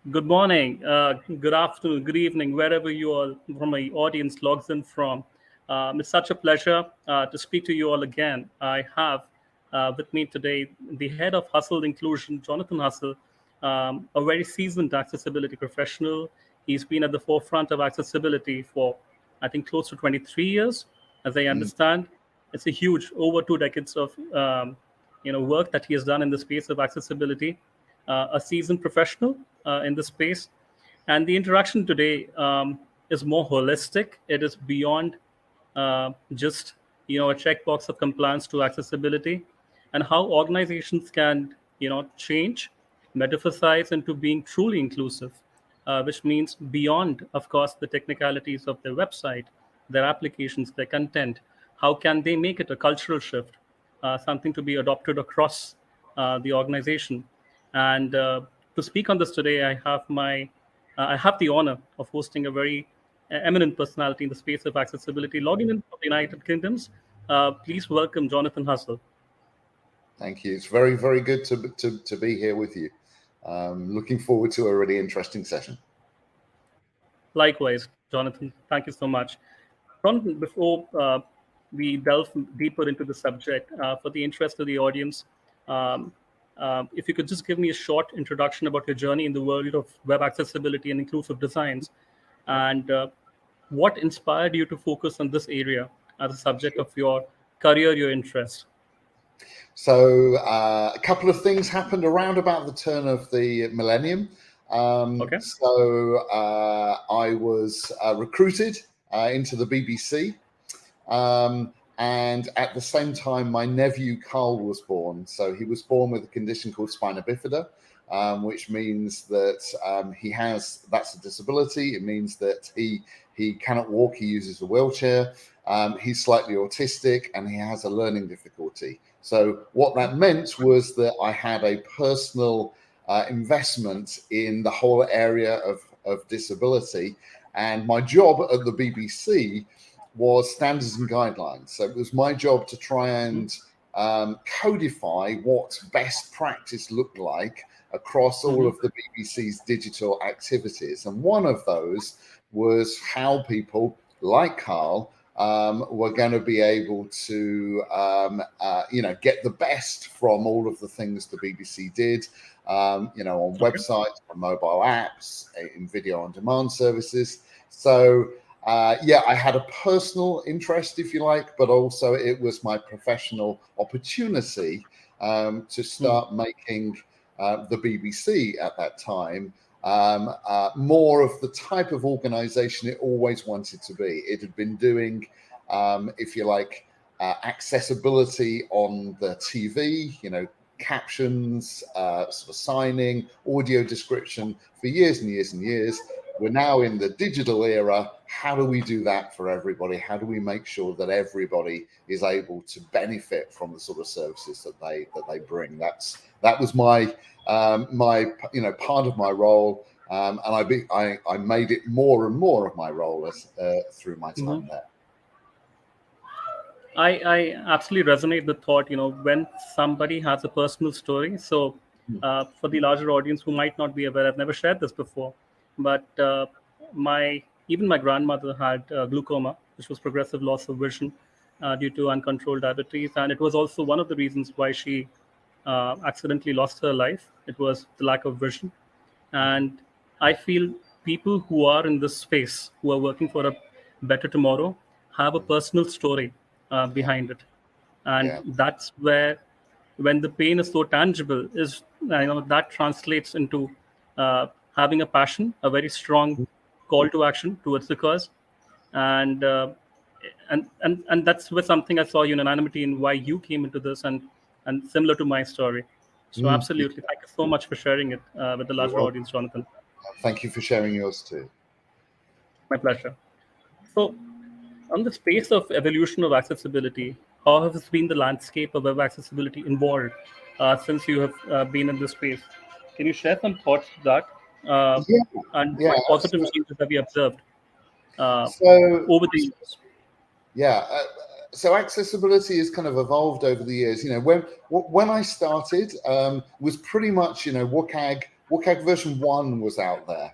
Good morning, good afternoon, good evening, wherever you all from my audience logs in from. It's such a pleasure to speak to you all again. I have with me today the head of Hustle Inclusion, Jonathan Hustle, a very seasoned accessibility professional. He's been at the forefront of accessibility for, I think, close to 23 years, as I Mm. understand. It's a huge, over 2 decades of work that he has done in the space of accessibility, a seasoned professional in this space. And the interaction today is more holistic. It is beyond just a checkbox of compliance to accessibility, and how organizations can change, metaphorize into being truly inclusive, which means beyond, of course, the technicalities of their website, their applications, their content. How can they make it a cultural shift, something to be adopted across the organization? And to speak on this today, I have the honor of hosting a very eminent personality in the space of accessibility, logging in from the United Kingdoms. Please welcome Jonathan Hustle. Thank you. It's very, very good to be here with you. Looking forward to a really interesting session. Likewise, Jonathan, thank you so much. Jonathan, before we delve deeper into the subject, for the interest of the audience, um, if you could just give me a short introduction about your journey in the world of web accessibility and inclusive designs, and what inspired you to focus on this area as a subject of your career, your interest. So a couple of things happened around about the turn of the millennium. Okay. I was recruited into the BBC. And at the same time, my nephew Carl was born. So he was born with a condition called spina bifida, which means that that's a disability. It means that he cannot walk. He uses a wheelchair. He's slightly autistic and he has a learning difficulty. So what that meant was that I had a personal investment in the whole area of disability. And my job at the BBC was standards and guidelines. So it was my job to try and codify what best practice looked like across all Mm-hmm. of the BBC's digital activities. And one of those was how people like Carl were going to be able to, get the best from all of the things the BBC did, on Okay. websites, on mobile apps, in video on demand services. So I had a personal interest, if you like, but also it was my professional opportunity to Mm-hmm. start making the BBC at that time more of the type of organization it always wanted to be. It had been doing, if you like, accessibility on the TV, captions, sort of signing, audio description for years and years and years. We're now in the digital era. How do we do that for everybody? How do we make sure that everybody is able to benefit from the sort of services that they bring? That was my part of my role, and I made it more and more of my role as through my Mm-hmm. time there. I absolutely resonate the thought, when somebody has a personal story. So, for the larger audience who might not be aware, I've never shared this before, but my grandmother had glaucoma, which was progressive loss of vision due to uncontrolled diabetes, and it was also one of the reasons why she accidentally lost her life. It was the lack of vision. And I feel people who are in this space, who are working for a better tomorrow, have a personal story Yeah, behind it. And yeah, that's where, when the pain is so tangible, is that translates into having a passion, a very strong call to action towards the cause. And and that's where something I saw unanimity in why you came into this, and similar to my story. So mm, absolutely, thank you so much for sharing it with the you're larger welcome. audience, Jonathan. Thank you for sharing yours too. My pleasure. So, on the space of evolution of accessibility, how has been the landscape of web accessibility evolved since you have been in this space? Can you share some thoughts to that? Uh, Yeah, and yeah, what positive absolutely. changes have you observed uh, So over the years? Yeah. So accessibility has kind of evolved over the years. When I started, was pretty much WCAG WCAG version 1 was out there.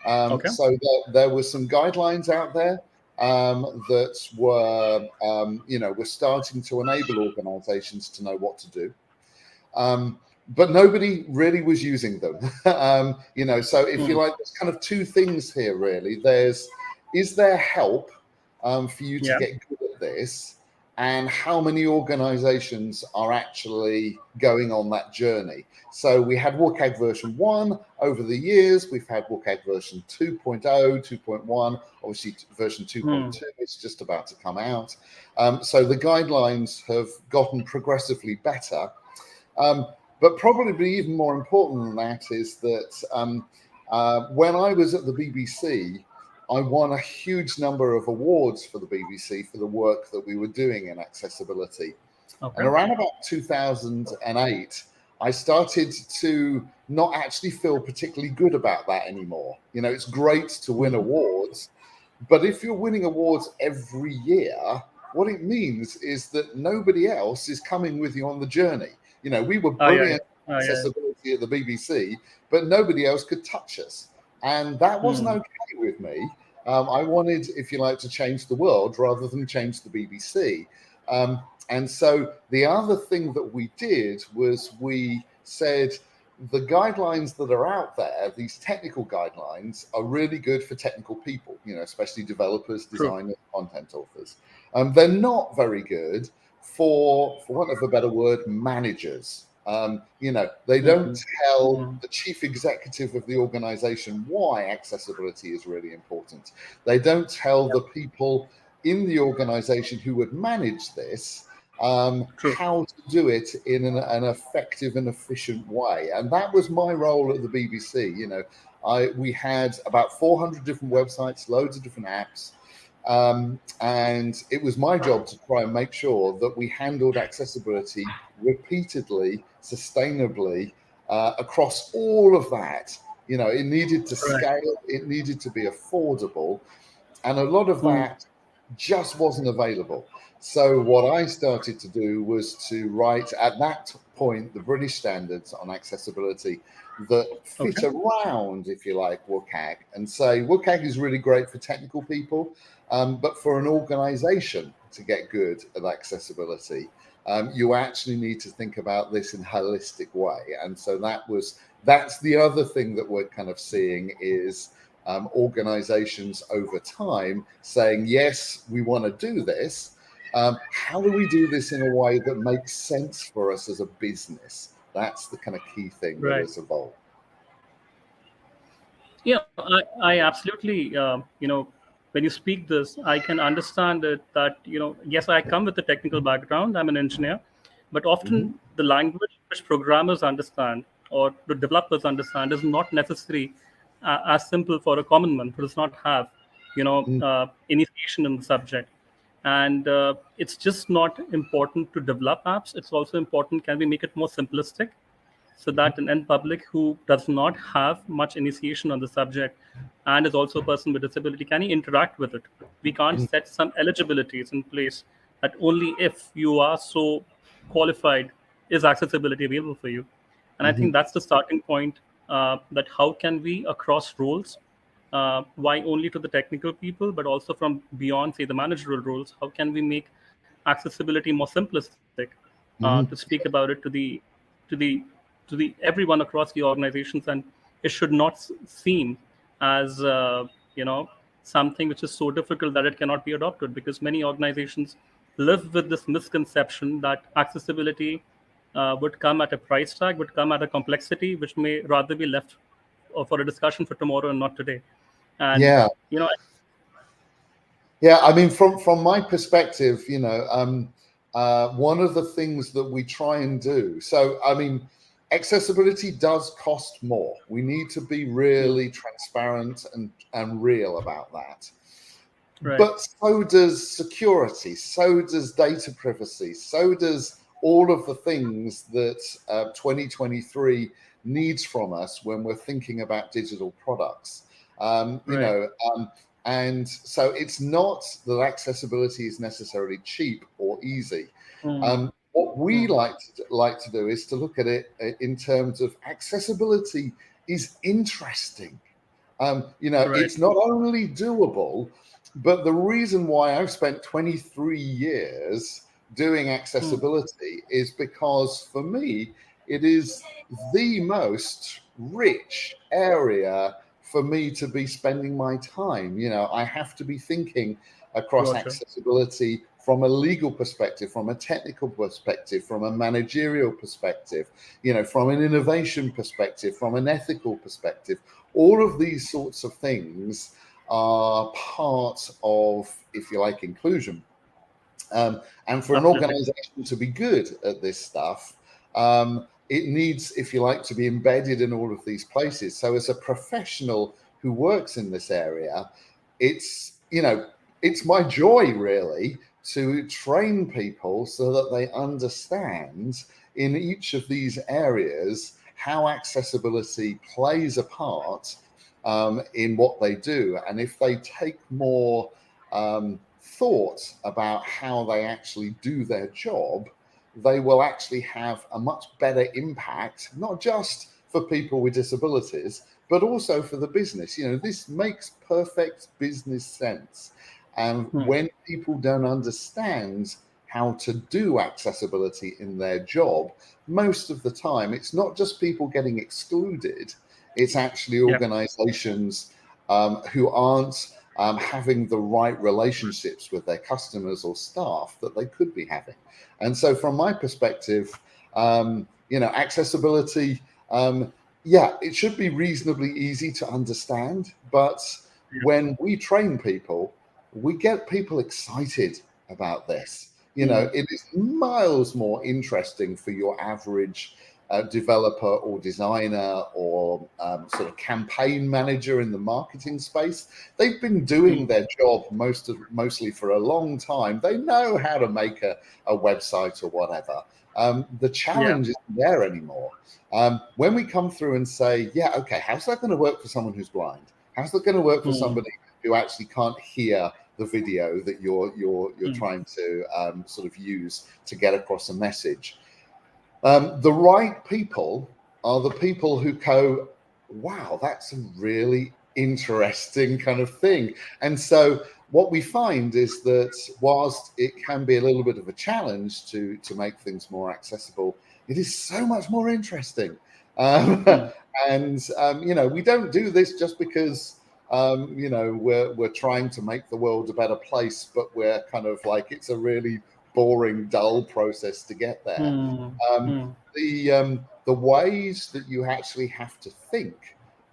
Okay. So there were some guidelines out there that were, were starting to enable organizations to know what to do. But nobody really was using them. So if you like, there's kind of two things here, really. Is there help for you to Yeah. get good at this? And how many organizations are actually going on that journey? So we had WCAG version 1 over the years. We've had WCAG version 2.0, 2.1, obviously version 2.2 is just about to come out. So the guidelines have gotten progressively better. But probably even more important than that is that when I was at the BBC, I won a huge number of awards for the BBC for the work that we were doing in accessibility. Okay. And around about 2008, I started to not actually feel particularly good about that anymore. It's great to win awards, but if you're winning awards every year, what it means is that nobody else is coming with you on the journey. We were Yeah, yeah. brilliant accessibility at the BBC, but nobody else could touch us. And that wasn't okay with me. I wanted, if you like, to change the world rather than change the BBC. And so the other thing that we did was we said, the guidelines that are out there, these technical guidelines, are really good for technical people, especially developers, True. designers, content authors. They're not very good for want of a better word, managers. They don't tell the chief executive of the organization why accessibility is really important. They don't tell the people in the organization who would manage this True. how to do it in an effective and efficient way. And that was my role at the BBC. We had about 400 different websites, loads of different apps. And it was my job to try and make sure that we handled accessibility repeatedly, sustainably, across all of that. It needed to Right. scale, it needed to be affordable, and a lot of that just wasn't available. So what I started to do was to write, at that point, the British standards on accessibility that fit Okay. around, if you like, WCAG, and say WCAG is really great for technical people, but for an organization to get good at accessibility, you actually need to think about this in a holistic way. And so that's the other thing that we're kind of seeing is organizations over time saying, yes, we want to do this. How do we do this in a way that makes sense for us as a business? That's the kind of key thing that Right. has evolved. Yeah, I absolutely, when you speak this, I can understand it that, yes, I come with a technical background, I'm an engineer, but Mm-hmm. often the language which programmers understand or the developers understand is not necessary as simple for a common man who does not have, initiation in the subject. And it's just not important to develop apps. It's also important, can we make it more simplistic? So that an end public who does not have much initiation on the subject and is also a person with disability can he interact with it. We can't set some eligibilities in place that only if you are so qualified is accessibility available for you. And I Mm-hmm. think that's the starting point, that how can we across roles, why only to the technical people but also from beyond, say, the managerial roles, how can we make accessibility more simplistic, to Mm-hmm. speak about it to the to the everyone across the organizations, and it should not seem as something which is so difficult that it cannot be adopted, because many organizations live with this misconception that accessibility would come at a price tag, would come at a complexity which may rather be left for a discussion for tomorrow and not today. And Yeah. you know Yeah, I mean, from my perspective, one of the things that we try and do. So, I mean, accessibility does cost more. We need to be really transparent and real about that. right. But so does security, so does data privacy, so does all of the things that 2023 needs from us when we're thinking about digital products. Right. And so it's not that accessibility is necessarily cheap or easy. Mm, What we mm, like to do is to look at it in terms of accessibility is interesting. Right. It's not only doable, but the reason why I've spent 23 years doing Hmm. accessibility is because for me, it is the most rich area for me to be spending my time. I have to be thinking across Gotcha. accessibility from a legal perspective, from a technical perspective, from a managerial perspective, from an innovation perspective, from an ethical perspective. All of these sorts of things are part of, if you like, inclusion. And for an Absolutely. organization to be good at this stuff, it needs, if you like, to be embedded in all of these places. So as a professional who works in this area, it's my joy really to train people so that they understand in each of these areas how accessibility plays a part in what they do. And if they take more thought about how they actually do their job, they will actually have a much better impact, not just for people with disabilities, but also for the business. This makes perfect business sense. And Hmm. when people don't understand how to do accessibility in their job, most of the time, it's not just people getting excluded, it's actually Yeah. organizations who aren't having the right relationships with their customers or staff that they could be having. And so, from my perspective, accessibility, yeah, it should be reasonably easy to understand. But Yeah. when we train people, we get people excited about this. Hmm. It is miles more interesting for your average developer or designer or sort of campaign manager in the marketing space. They've been Hmm. doing their job mostly for a long time. They know how to make a website or whatever. The Yeah. challenge isn't there anymore. When we come through and say, yeah, okay, how's that going to work for someone who's blind? How's that going to work for Hmm. somebody who actually can't hear the video that you're Hmm. trying to sort of use to get across a message? The right people are the people who go, wow, that's a really interesting kind of thing. And so what we find is that whilst it can be a little bit of a challenge to make things more accessible, it is so much more interesting. Um, Hmm. and we don't do this just because we're trying to make the world a better place, but we're kind of like it's a really boring, dull process to get there. Hmm. Um, Hmm. the ways that you actually have to think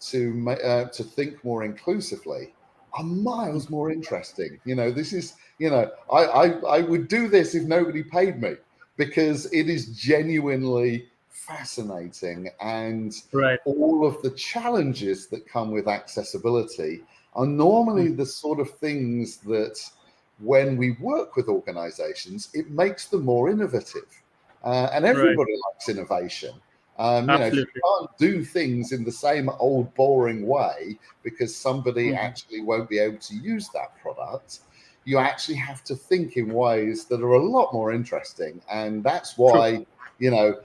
to think more inclusively are Hmm. miles more interesting. This is I would do this if nobody paid me because it is genuinely fascinating, and Right. all of the challenges that come with accessibility are Hmm. normally the sort of things that when we work with organizations, it makes them more innovative. And Right. everybody likes innovation. If you Absolutely. can't do things in the same old boring way because somebody Hmm. actually won't be able to use that product, you actually have to think in ways that are a lot more interesting. And that's True. why, you know,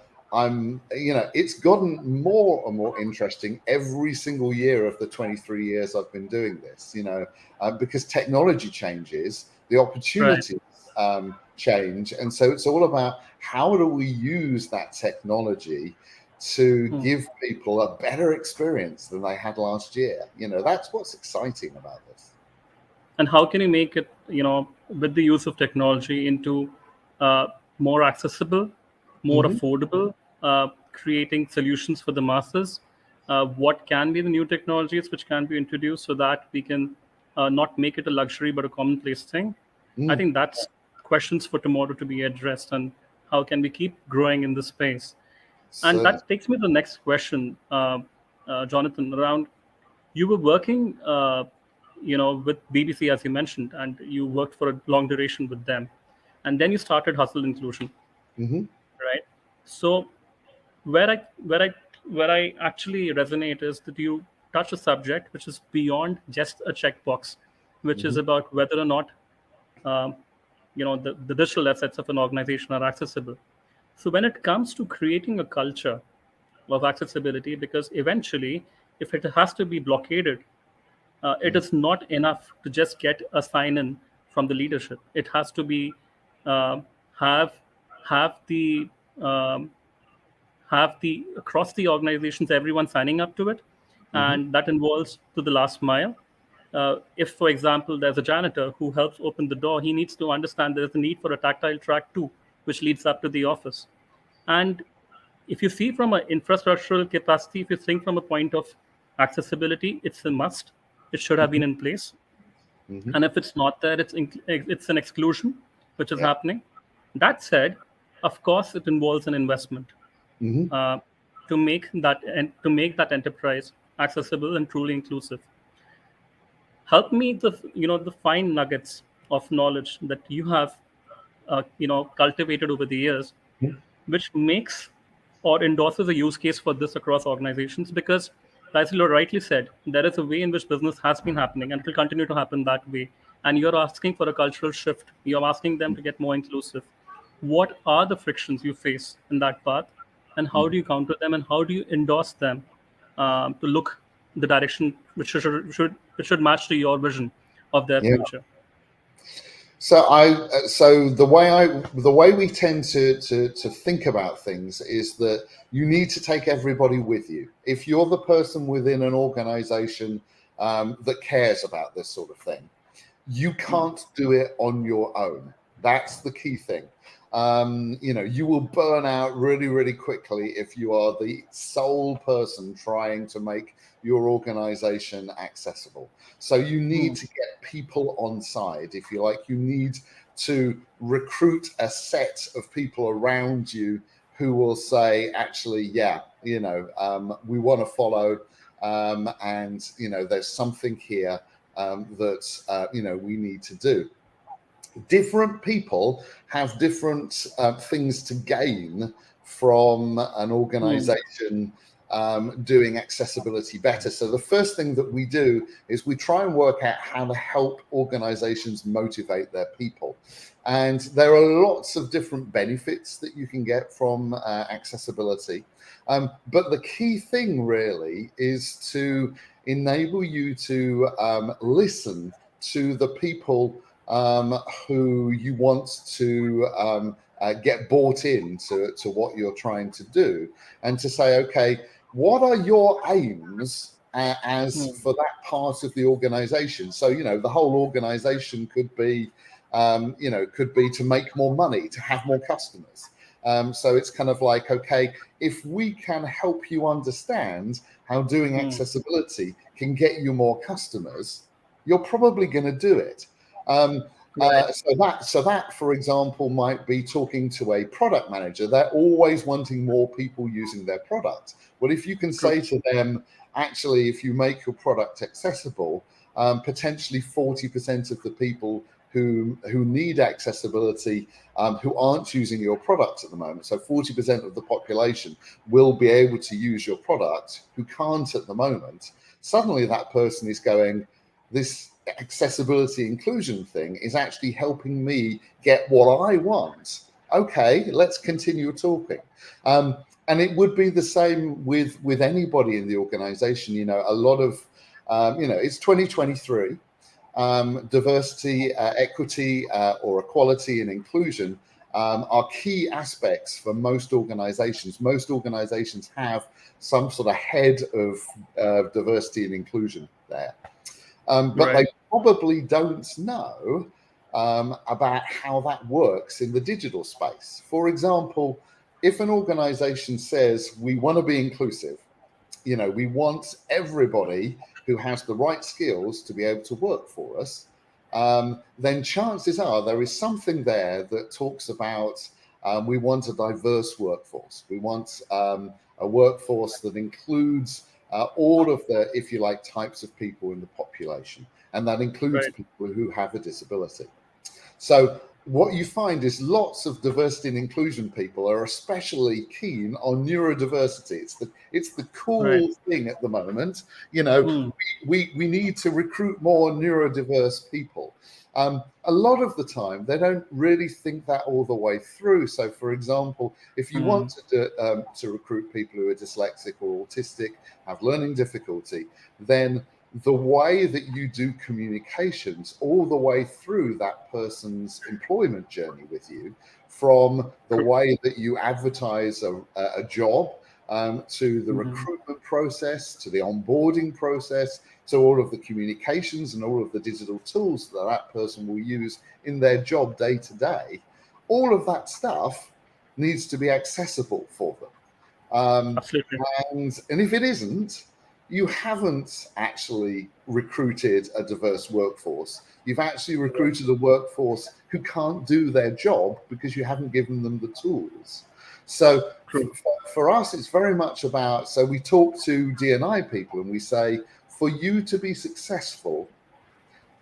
it's gotten more and more interesting every single year of the 23 years I've been doing this, because technology changes, the Right. opportunities change. And so it's all about how do we use that technology to Hmm. give people a better experience than they had last year. That's what's exciting about this. And how can you make it, with the use of technology into uh, more accessible, more Hmm. affordable, creating solutions for the masses? What can be the new technologies which can be introduced so that we can not make it a luxury but a commonplace thing? I Mm. think that's questions for tomorrow to be addressed, and how can we keep growing in this space? And Certainly. that takes me to the next question, Jonathan, around you were working with BBC, as you mentioned, and you worked for a long duration with them, and then you started Hustle Inclusion, Hmm. right? So where I where I where I actually resonate is that you touch a subject which is beyond just a checkbox, which is Hmm. about whether or not um, the digital assets of an organization are accessible. So when it comes to creating a culture of accessibility, because eventually if it has to be blockaded, it is not enough to just get a sign in from the leadership. It has to be uh, have have the um, have the across the organizations everyone signing up to it, Mm-hmm. and that involves to the last mile. If, for example, there's a janitor who helps open the door, he needs to understand there's a need for a tactile track too, which leads up to the office. And if you see from an infrastructural capacity, if you think from a point of accessibility, it's a must. It should have been in place. Mm-hmm. And if it's not there, it's an exclusion which is Yeah. happening. That said, of course, it involves an investment Mm-hmm. uh, to make that enterprise accessible and truly inclusive. Help me the fine nuggets of knowledge that you have cultivated over the years, which makes or endorses a use case for this across organizations. Because, as you rightly said, there is a way in which business has been happening and it will continue to happen that way. And you're asking for a cultural shift. You're asking them to get more inclusive. What are the frictions you face in that path, and how do you counter them, and how do you endorse them to look the direction which should match to your vision of their Yeah. future? So the way we tend to think about things is that you need to take everybody with you. If you're the person within an organization that cares about this sort of thing, you can't do it on your own. That's the key thing. You will burn out really, really quickly if you are the sole person trying to make your organization accessible. So you need Hmm. to get people on side, if you like. You need to recruit a set of people around you who will say, actually, yeah, we want to follow, and there's something here that we need to do. Different people have different things to gain from an Hmm. organization doing accessibility better. So the first thing that we do is we try and work out how to help organizations motivate their people. And there are lots of different benefits that you can get from accessibility. But the key thing really is to enable you to listen to the people who you want to get bought in to what you're trying to do, and to say, okay, what are your aims as Hmm. for that part of the organization? So, the whole organization could be to make more money, to have more customers. So it's kind of like, okay, if we can help you understand how doing Hmm. accessibility can get you more customers, you're probably going to do it. Um, Right. so that, for example, might be talking to a product manager. They're always wanting more people using their product. Well, if you can True. say to them, actually, if you make your product accessible, potentially 40% of the people who need accessibility, who aren't using your product at the moment, so 40% of the population will be able to use your product who can't at the moment. Suddenly, that person is going, this accessibility inclusion thing is actually helping me get what I want. Okay, let's continue talking. And it would be the same with anybody in the organization. A lot of it's 2023. Diversity, equity, or equality and inclusion are key aspects for most organizations. Most organizations have some sort of head of diversity and inclusion there. But Right. they probably don't know about how that works in the digital space. For example, if an organization says we want to be inclusive, we want everybody who has the right skills to be able to work for us, then chances are there is something there that talks about we want a diverse workforce. We want a workforce that includes all of the, if you like, types of people in the population, and that includes Right. people who have a disability. So what you find is lots of diversity and inclusion people are especially keen on neurodiversity. It's the Right. cool thing at the moment. You know, Hmm. we need to recruit more neurodiverse people. A lot of the time, they don't really think that all the way through. So, for example, if you want to recruit people who are dyslexic or autistic, have learning difficulty, then the way that you do communications all the way through that person's employment journey with you, from the way that you advertise a job, to the recruitment process, to the onboarding process, to all of the communications and all of the digital tools that that person will use in their job day to day, all of that stuff needs to be accessible for them. Absolutely. And if it isn't, you haven't actually recruited a diverse workforce. You've actually recruited a workforce who can't do their job because you haven't given them the tools. So True. for us, it's very much about, so we talk to D&I people and we say, for you to be successful,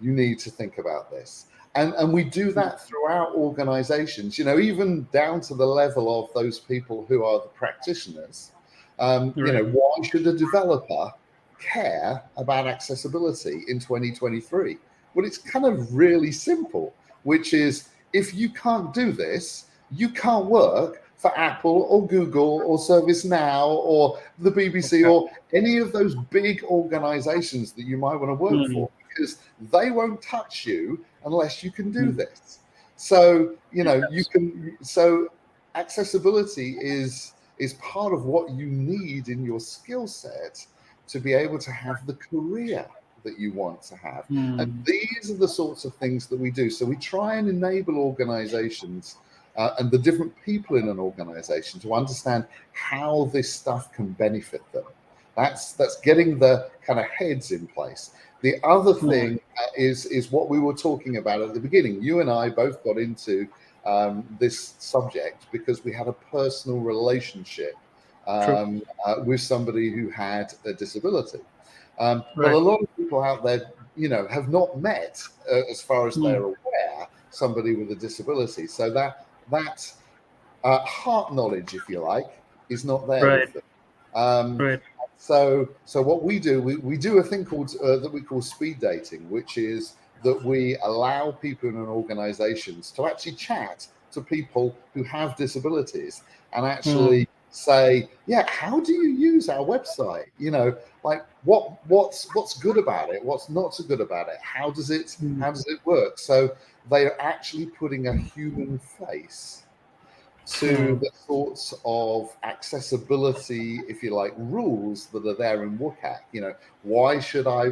you need to think about this. And we do that throughout organizations, even down to the level of those people who are the practitioners. Right. Why should a developer care about accessibility in 2023? Well, it's kind of really simple, which is, if you can't do this, you can't work for Apple or Google or ServiceNow or the BBC Okay. or any of those big organizations that you might want to work for, because they won't touch you unless you can do this. So, you Yes. can, so accessibility is part of what you need in your skill set to be able to have the career that you want to have. And these are the sorts of things that we do. So we try and enable organizations and the different people in an organization to understand how this stuff can benefit them. That's getting the kind of heads in place. The other thing is what we were talking about at the beginning. You and I both got into this subject because we had a personal relationship True. with somebody who had a disability. But Right. a lot of people out there, have not met, as far as they're aware, somebody with a disability. So that heart knowledge, if you like, is not there Right. with them. Um, Right. so what we do, we do a thing called that we call speed dating, which is that we allow people in an organizations to actually chat to people who have disabilities and actually say, yeah, how do you use our website? Like what's good about it? What's not so good about it? How does it work? So they are actually putting a human face to the sorts of accessibility, if you like, rules that are there in WCAG. Why should I,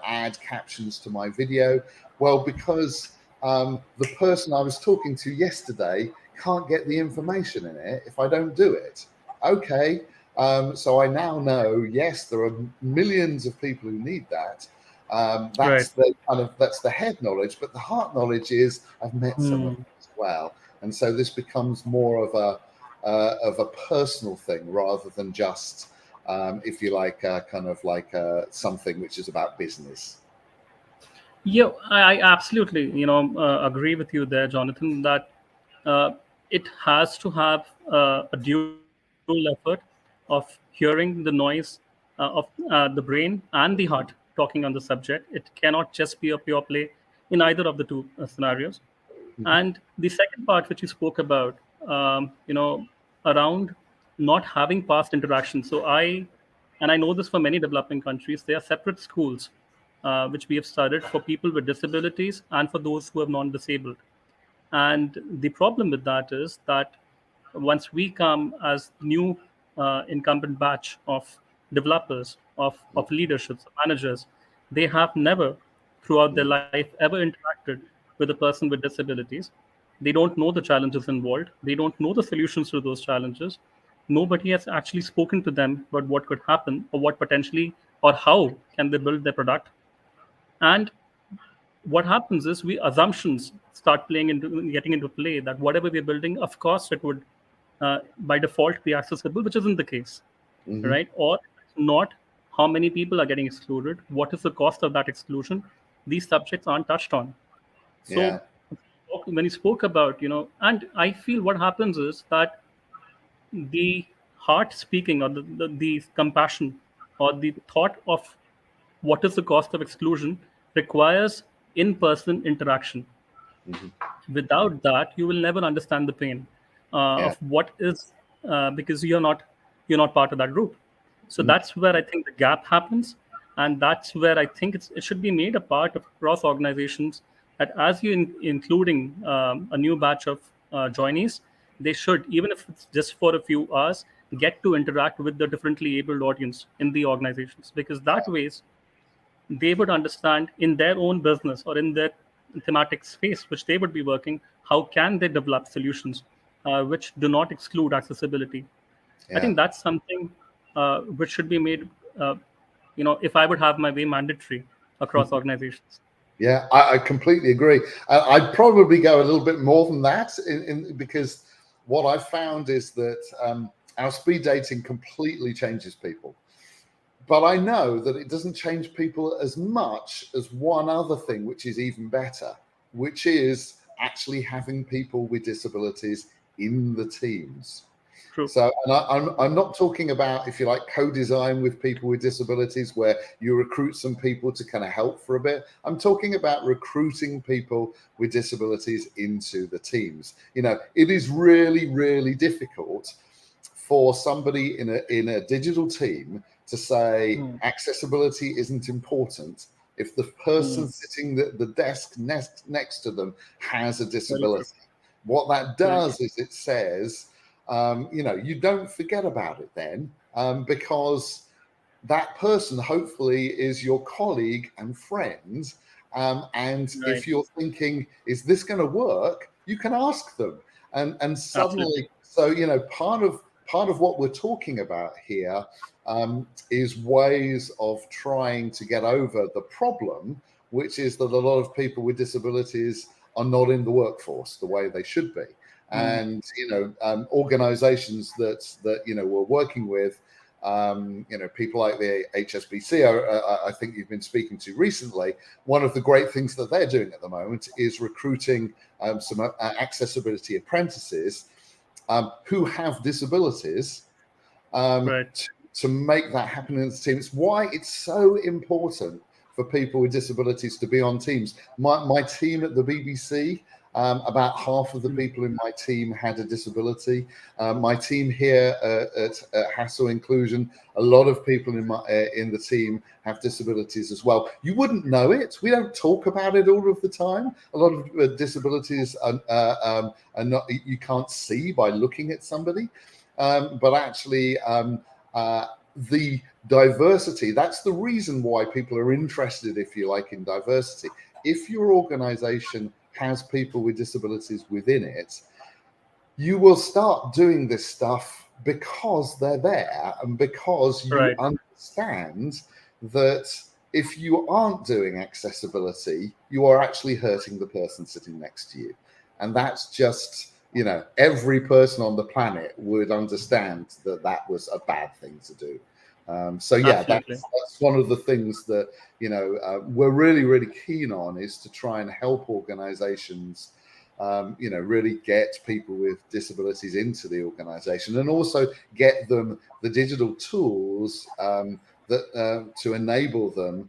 add captions to my video? Well, because the person I was talking to yesterday can't get the information in it if I don't do it. Okay, so I now know, yes, there are millions of people who need that. Right. That's the head knowledge, but the heart knowledge is I've met someone as well. And so this becomes more of a personal thing rather than just, if you like, kind of like something which is about business. Yeah, I absolutely, agree with you there, Jonathan, that it has to have a dual effort of hearing the noise of the brain and the heart talking on the subject. It cannot just be a pure play in either of the two scenarios. Mhm. And the second part, which you spoke about, around not having past interaction. And I know this for many developing countries, there are separate schools which we have started for people with disabilities and for those who are non-disabled. And the problem with that is that once we come as new incumbent batch of developers, of leaderships, managers, they have never throughout their life ever interacted with a person with disabilities. They don't know the challenges involved. They don't know the solutions to those challenges. Nobody has actually spoken to them about what could happen or what potentially or how can they build their product. And what happens is we assumptions start playing into getting into play that whatever we're building, of course, it would by default be accessible, which isn't the case, Hmm. right? Or if it's not, how many people are getting excluded? What is the cost of that exclusion? These subjects aren't touched on. So Yeah. when you spoke about, and I feel what happens is that the heart speaking or the compassion or the thought of what is the cost of exclusion requires in-person interaction. Mhm. Without that, you will never understand the pain Yeah. of what is, because you're not part of that group. So Mm. that's where I think the gap happens, and that's where I think it should be made a part of cross organizations. That as you including a new batch of joinees, they should, even if it's just for a few hours, get to interact with the differently abled audience in the organizations, because that ways they would understand in their own business or in their thematic space which they would be working, how can they develop solutions which do not exclude accessibility. I Yeah. think that's something which should be made, uh, if I would have my way, mandatory across organizations. Yeah, I completely agree. I'd probably go a little bit more than that, because what I've found is that our speed dating completely changes people. But I know that it doesn't change people as much as one other thing, which is even better, which is actually having people with disabilities in the teams. True. So, and I'm not talking about, if you like, co-design with people with disabilities where you recruit some people to kind of help for a bit. I'm talking about recruiting people with disabilities into the teams. It is really, really difficult for somebody in a digital team to say Hmm. accessibility isn't important if the Hmm. person sitting at the desk next to them has a Very true. disability. What that Very true. does is it says, you don't forget about it then, because that person hopefully is your colleague and friend. And Right. if you're thinking, is this going to work? You can ask them. And Absolutely. suddenly, so, part of what we're talking about here is ways of trying to get over the problem, which is that a lot of people with disabilities are not in the workforce the way they should be. Hmm. And organizations that we're working with, people like the HSBC, I think you've been speaking to recently. One of the great things that they're doing at the moment is recruiting some accessibility apprentices who have disabilities, Right. to make that happen in the team. It's why it's so important for people with disabilities to be on teams. My team at the BBC, about half of the Hmm. people in my team had a disability. My team here at Hassel Inclusion, a lot of people in the team have disabilities as well. You wouldn't know it. We don't talk about it all of the time. A lot of disabilities are not, you can't see by looking at somebody. But actually, uh, the diversity, that's the reason why people are interested, if you like, in diversity. If your organization has people with disabilities within it, you will start doing this stuff because they're there, and because you Right. understand that if you aren't doing accessibility, you are actually hurting the person sitting next to you. And that's just, every person on the planet would understand that that was a bad thing to do. So yeah, Absolutely. that's one of the things that we're really, really keen on, is to try and help organizations really get people with disabilities into the organization, and also get them the digital tools that to enable them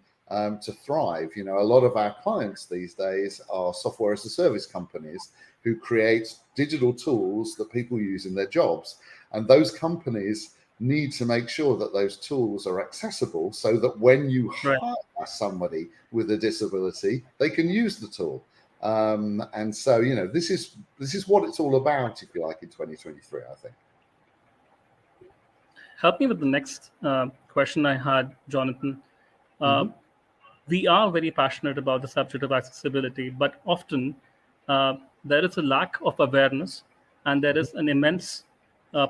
to thrive. A lot of our clients these days are software as a service companies who create digital tools that people use in their jobs. And those companies need to make sure that those tools are accessible, so that when you Right. hire somebody with a disability, they can use the tool. And so, this is what it's all about, if you like, in 2023, I think. Help me with the next question I had, Jonathan. Uh, Hmm. we are very passionate about the subject of accessibility, but often there is a lack of awareness, and there is an immense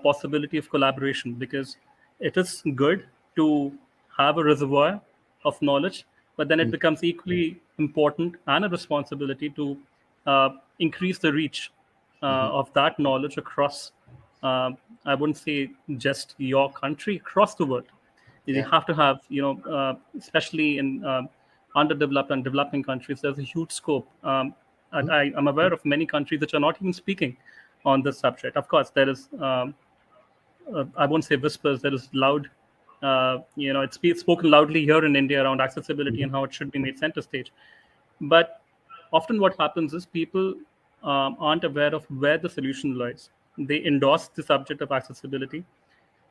possibility of collaboration, because it is good to have a reservoir of knowledge, but then it becomes equally important and a responsibility to increase the reach of that knowledge across, uh, I wouldn't say just your country, across the world. You Yeah. have to have, especially in underdeveloped and developing countries, there's a huge scope. And I'm aware of many countries which are not even speaking on this subject. Of course, there is, I won't say whispers, there is loud, it's spoken loudly here in India around accessibility and how it should be made center stage. But often what happens is people aren't aware of where the solution lies. They endorse the subject of accessibility,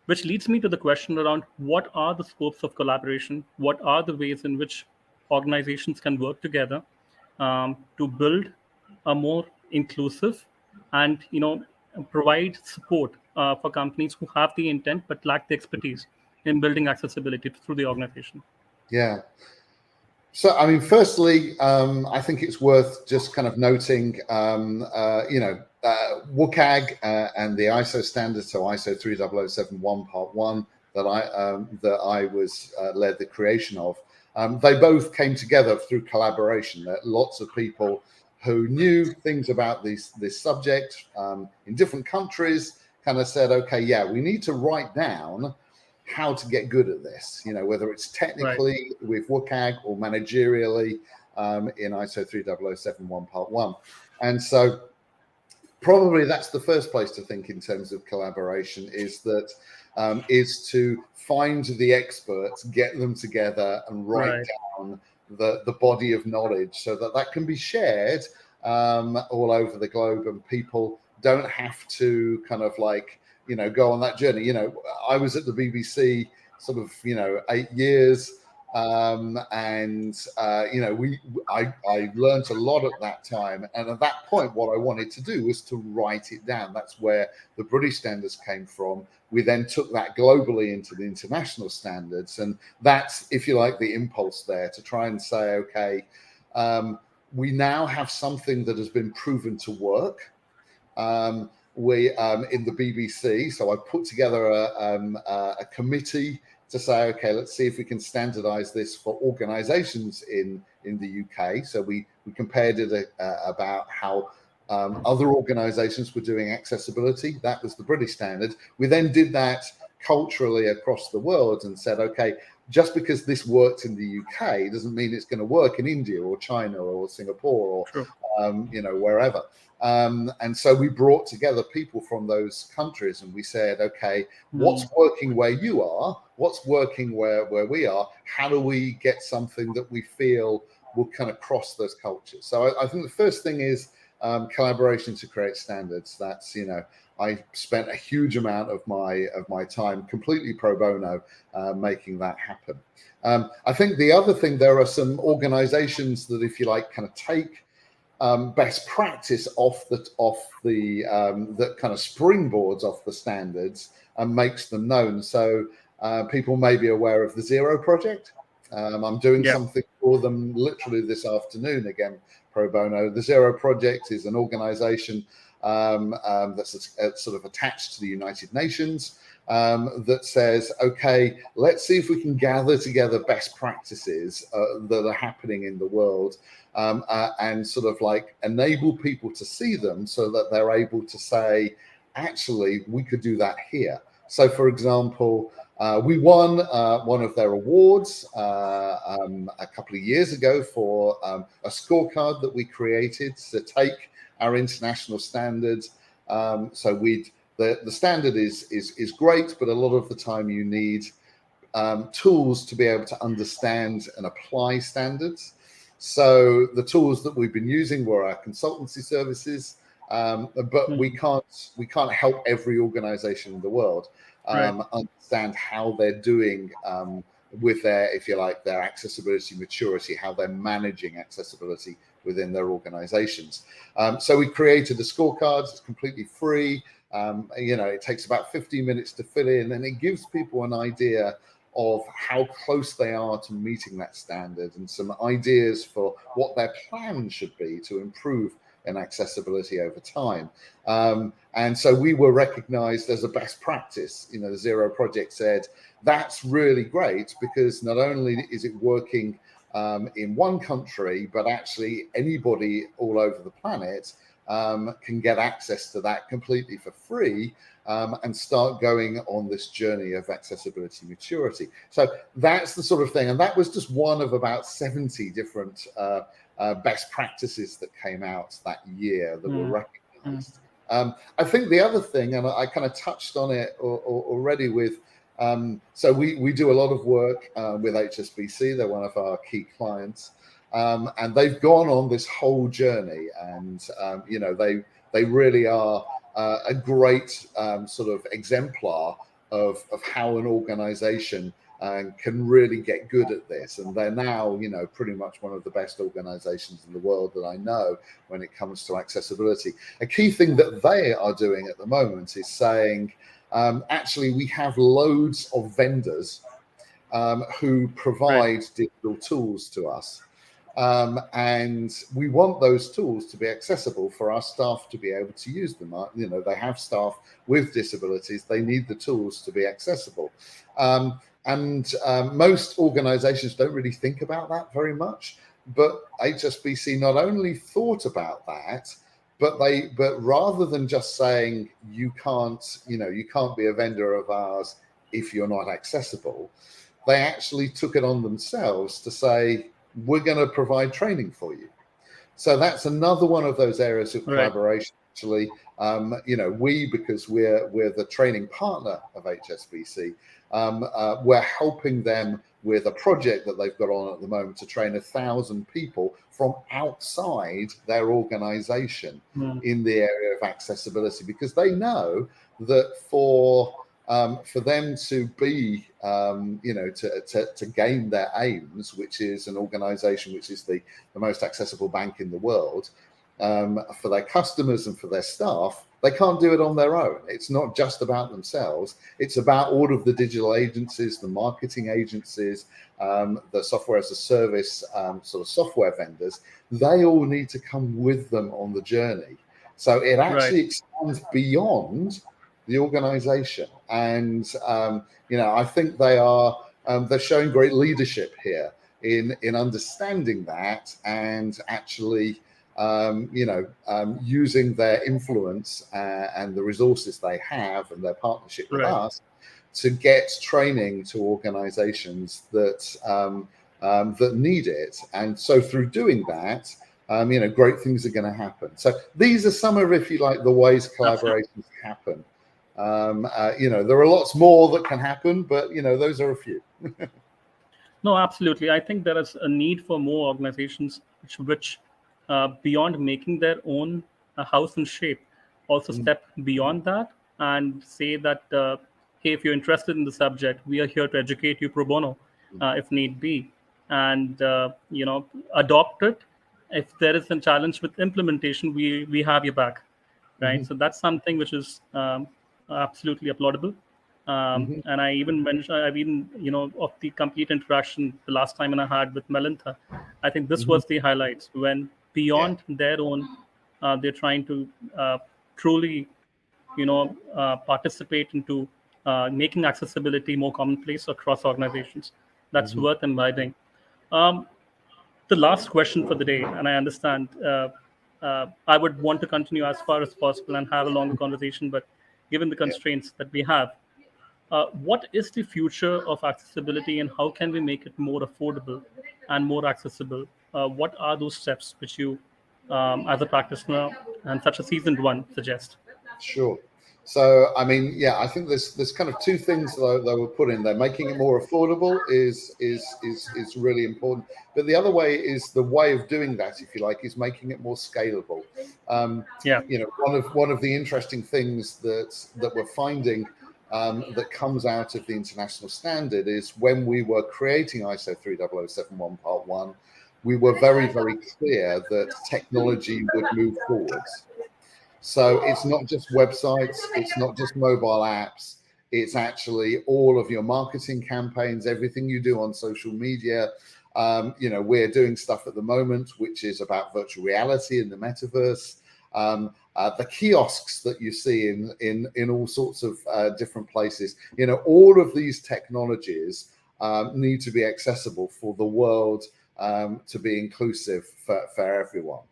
which leads me to the question around what are the scopes of collaboration? What are the ways in which organizations can work together to build a more inclusive and provide support for companies who have the intent but lack the expertise in building accessibility through the organization? Yeah. So, I mean, firstly, I think it's worth just kind of noting, WCAG and the ISO standard, so ISO 30071 Part 1, that I was led the creation of. They both came together through collaboration. There are lots of people who knew things about this subject in different countries kind of said, okay, yeah, we need to write down how to get good at this, whether it's Right. technically with WCAG or managerially in ISO 30071 Part 1. And so probably that's the first place to think in terms of collaboration, is to find the experts, get them together and write Right. down the body of knowledge so that can be shared all over the globe, and people don't have to kind of go on that journey. I was at the BBC sort of 8 years, and I learned a lot at that time. And at that point, what I wanted to do was to write it down. That's where the British standards came from. We then took that globally into the international standards, and that's, if you like, the impulse there to try and say, okay, we now have something that has been proven to work. We in the BBC, so I put together a committee to say, okay, let's see if we can standardize this for organizations in the UK. So we compared it about how other organizations were doing accessibility. That was the British standard. We then did that culturally across the world and said, okay, just because this works in the UK doesn't mean it's going to work in India or China or Singapore True. or wherever. And so we brought together people from those countries and we said, okay, what's working where you are? What's working where we are? How do we get something that we feel will kind of cross those cultures? So I think the first thing is collaboration to create standards. That's, I spent a huge amount of my time completely pro bono making that happen. I think the other thing, there are some organizations that, if you like, kind of take best practice off the that kind of springboards off the standards and makes them known. So people may be aware of the Zero Project. I'm doing Yeah. something for them literally this afternoon, again pro bono. The Zero Project is an organization that's sort of attached to the United Nations, that says, okay, let's see if we can gather together best practices that are happening in the world, and sort of like enable people to see them so that they're able to say, actually, we could do that here. So, for example, we won one of their awards a couple of years ago for a scorecard that we created to take our international standards. So the standard is great, but a lot of the time you need tools to be able to understand and apply standards. So the tools that we've been using were our consultancy services, but we can't help every organization in the world Right. understand how they're doing with their, if you like, their accessibility maturity, how they're managing accessibility within their organizations. So we created a scorecard. It's completely free. It takes about 15 minutes to fill in, and it gives people an idea of how close they are to meeting that standard and some ideas for what their plan should be to improve in accessibility over time. And so we were recognized as a best practice. The Zero Project said, that's really great, because not only is it working in one country, but actually anybody all over the planet can get access to that completely for free, and start going on this journey of accessibility maturity. So that's the sort of thing. And that was just one of about 70 different best practices that came out that year that were recognized. I think the other thing, and I kind of touched on it already with, so we do a lot of work with HSBC. They're one of our key clients. and they've gone on this whole journey, and they really are a great sort of exemplar of how an organization can really get good at this. And they're now, pretty much one of the best organizations in the world that I know when it comes to accessibility. A key thing that they are doing at the moment is saying, actually, we have loads of vendors who provide digital tools to us. And we want those tools to be accessible for our staff to be able to use them. They have staff with disabilities. They need the tools to be accessible. And most organizations don't really think about that very much. But HSBC not only thought about that, but rather than just saying you can't be a vendor of ours if you're not accessible, they actually took it on themselves to say, we're going to provide training for you. So that's another one of those areas of collaboration. Actually, because we're the training partner of HSBC, we're helping them with a project that they've got on at the moment to train 1,000 people from outside their organization in the area of accessibility, because they know that for them to be, to gain their aims, which is an organization which is the most accessible bank in the world, for their customers and for their staff, they can't do it on their own. It's not just about themselves. It's about all of the digital agencies, the marketing agencies, the software as a service sort of software vendors. They all need to come with them on the journey. So it actually expands beyond the organization. And, I think they're showing great leadership here in understanding that, and actually, using their influence and the resources they have and their partnership with us to get training to organizations that need it. And so through doing that, great things are going to happen. So these are some of, if you like, the ways collaborations happen. There are lots more that can happen, but those are a few. No, absolutely. I think there is a need for more organizations which beyond making their own house and shape, also step beyond that and say that, hey, if you're interested in the subject, we are here to educate you pro bono, if need be, and adopt it. If there is a challenge with implementation, we have your back, right? So that's something which is absolutely applaudable. And I even mentioned, of the complete interaction the last time I had with Melinda, I think this was the highlights when beyond their own, they're trying to truly, participate into making accessibility more commonplace across organizations. That's worth inviting. The last question for the day, and I understand I would want to continue as far as possible and have a longer conversation, but given the constraints that we have, what is the future of accessibility and how can we make it more affordable and more accessible? What are those steps which you, as a practitioner and such a seasoned one, suggest? Sure. So, I mean, I think there's kind of two things that were put in there. Making it more affordable is really important, but the other way is the way of doing that, if you like, is making it more scalable. One of the interesting things that we're finding that comes out of the international standard is when we were creating ISO 30071 Part 1, we were very, very clear that technology would move forwards. So it's not just websites, it's not just mobile apps, it's actually all of your marketing campaigns, everything you do on social media. We're doing stuff at the moment which is about virtual reality in the metaverse. The kiosks that you see in all sorts of different places, all of these technologies need to be accessible for the world to be inclusive for everyone.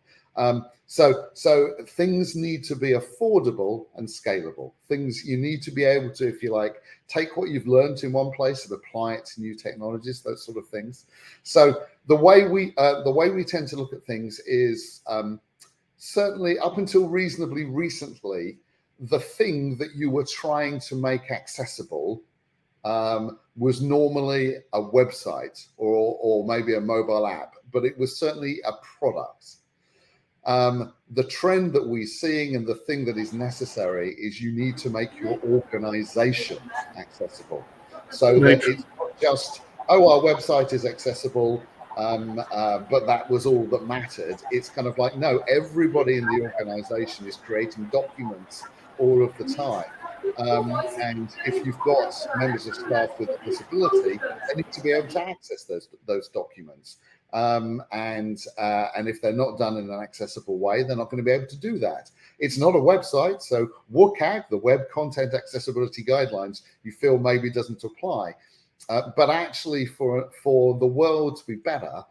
So things need to be affordable and scalable. Things you need to be able to, if you like, take what you've learned in one place and apply it to new technologies, those sort of things. So the way we tend to look at things is certainly up until reasonably recently, the thing that you were trying to make accessible was normally a website or maybe a mobile app, but it was certainly a product. The trend that we're seeing and the thing that is necessary is you need to make your organization accessible, so Very that true. it's not just, oh, our website is accessible, but that was all that mattered. It's kind of like, no, everybody in the organization is creating documents all of the time. And if you've got members of staff with a disability, they need to be able to access those documents. And if they're not done in an accessible way, they're not going to be able to do that. It's not a website, so WCAG, the Web Content Accessibility Guidelines, you feel maybe doesn't apply. But actually, for the world to be better,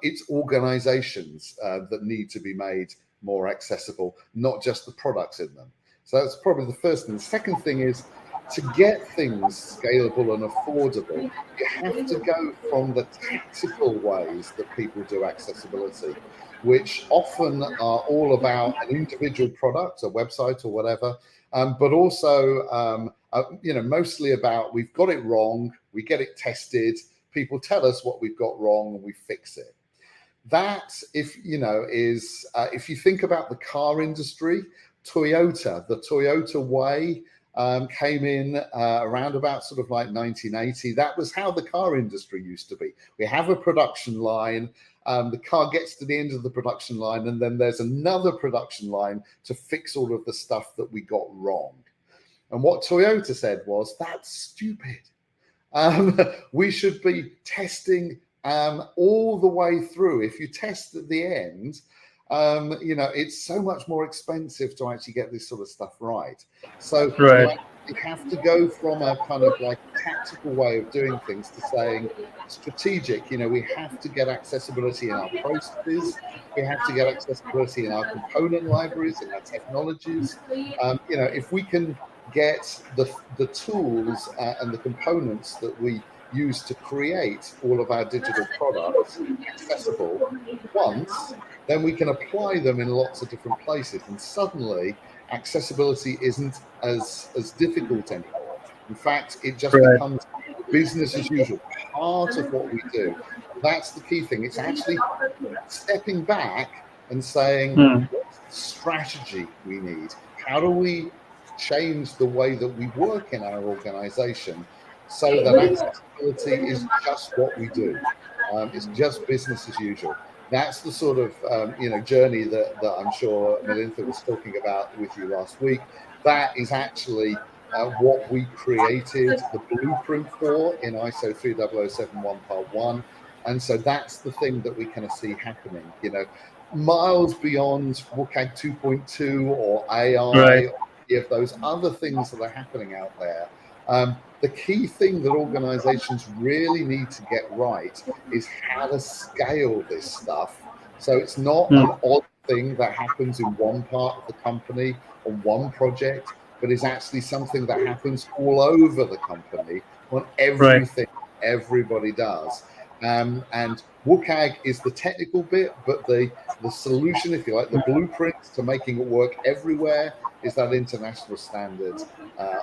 it's organizations that need to be made more accessible, not just the products in them. So that's probably the first thing. The second thing is, to get things scalable and affordable, you have to go from the tactical ways that people do accessibility, which often are all about an individual product, a website or whatever, but also mostly about, we've got it wrong, we get it tested, people tell us what we've got wrong and we fix it. That, if you think about the car industry, the Toyota way came in around about sort of like 1980. That was how the car industry used to be. We have a production line, the car gets to the end of the production line, and then there's another production line to fix all of the stuff that we got wrong. And what Toyota said was, that's stupid. We should be testing all the way through. If you test at the end, it's so much more expensive to actually get this sort of stuff right. So Right. you have to go from a kind of like tactical way of doing things to saying strategic. We have to get accessibility in our processes. We have to get accessibility in our component libraries, in our technologies. If we can get the tools and the components that we use to create all of our digital products accessible once, then we can apply them in lots of different places, and suddenly accessibility isn't as difficult anymore. In fact, it just Right. becomes business as usual, part of what we do. That's the key thing. It's actually stepping back and saying, Hmm. what's the strategy we need? How do we change the way that we work in our organization so that accessibility is just what we do? It's just business as usual. That's the sort of journey that I'm sure Melintha was talking about with you last week. That is actually what we created the blueprint for in ISO 30071 Part 1. And so that's the thing that we kind of see happening, miles beyond WCAG 2.2 or AI, Right. or any of those other things that are happening out there. The key thing that organizations really need to get right is how to scale this stuff. So it's not Hmm. an odd thing that happens in one part of the company on one project, but is actually something that happens all over the company on Right. everything everybody does. And WCAG is the technical bit, but the solution, if you like, the blueprint to making it work everywhere is that international standard,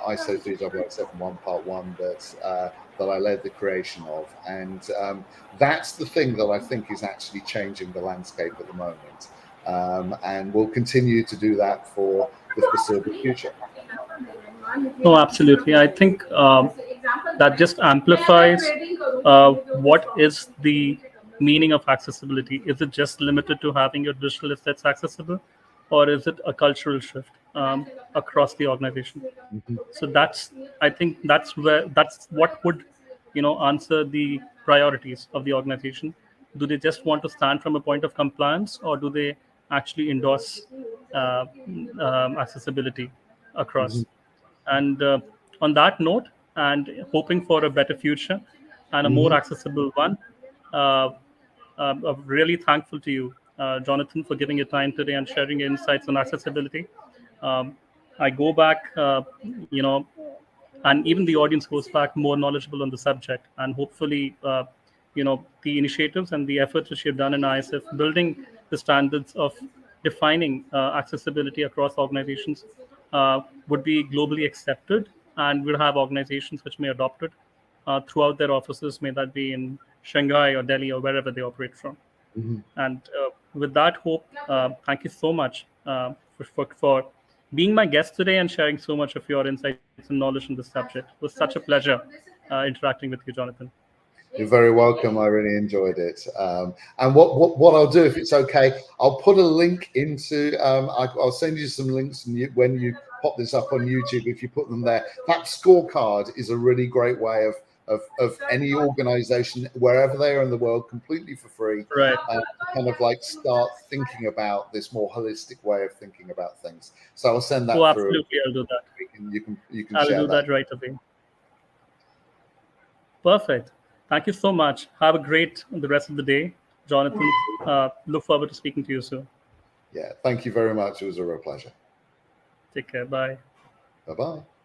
ISO 30071 Part 1 that I led the creation of. And that's the thing that I think is actually changing the landscape at the moment. And we'll continue to do that for the foreseeable future. No, absolutely. I think that just amplifies what is the meaning of accessibility. Is it just limited to having your digital assets accessible, or is it a cultural shift across the organization? Mhm. So I think that's what would answer the priorities of the organization. Do they just want to stand from a point of compliance, or do they actually endorse accessibility Mhm. across? And on that note, and hoping for a better future and a more Mhm. accessible one, uh, I'm really thankful to you, Jonathan, for giving your time today and sharing your insights on accessibility. Um, I go back, and even the audience goes back more knowledgeable on the subject. And hopefully, the initiatives and the efforts which you've done in ISF, building the standards of defining accessibility across organizations, would be globally accepted and we'll have organizations which may adopt it throughout their offices, may that be in Shanghai or Delhi or wherever they operate from. Mm-hmm. And with that hope, thank you so much for being my guest today and sharing so much of your insights and knowledge on this subject. It was such a pleasure interacting with you, Jonathan. You're very welcome. I really enjoyed it. And what I'll do, if it's okay, I'll put a link into. I'll send you some links when you pop this up on YouTube. If you put them there, that scorecard is a really great way of any organization wherever they are in the world, completely for free, Right. to kind of like start thinking about this more holistic way of thinking about things. So I'll send that Oh, through. absolutely, I'll do that. You can I'll share do that right away. Perfect. Thank you so much. Have a great the rest of the day, Jonathan. Look forward to speaking to you soon. Yeah, thank you very much. It was a real pleasure. Take care. Bye. Bye-bye.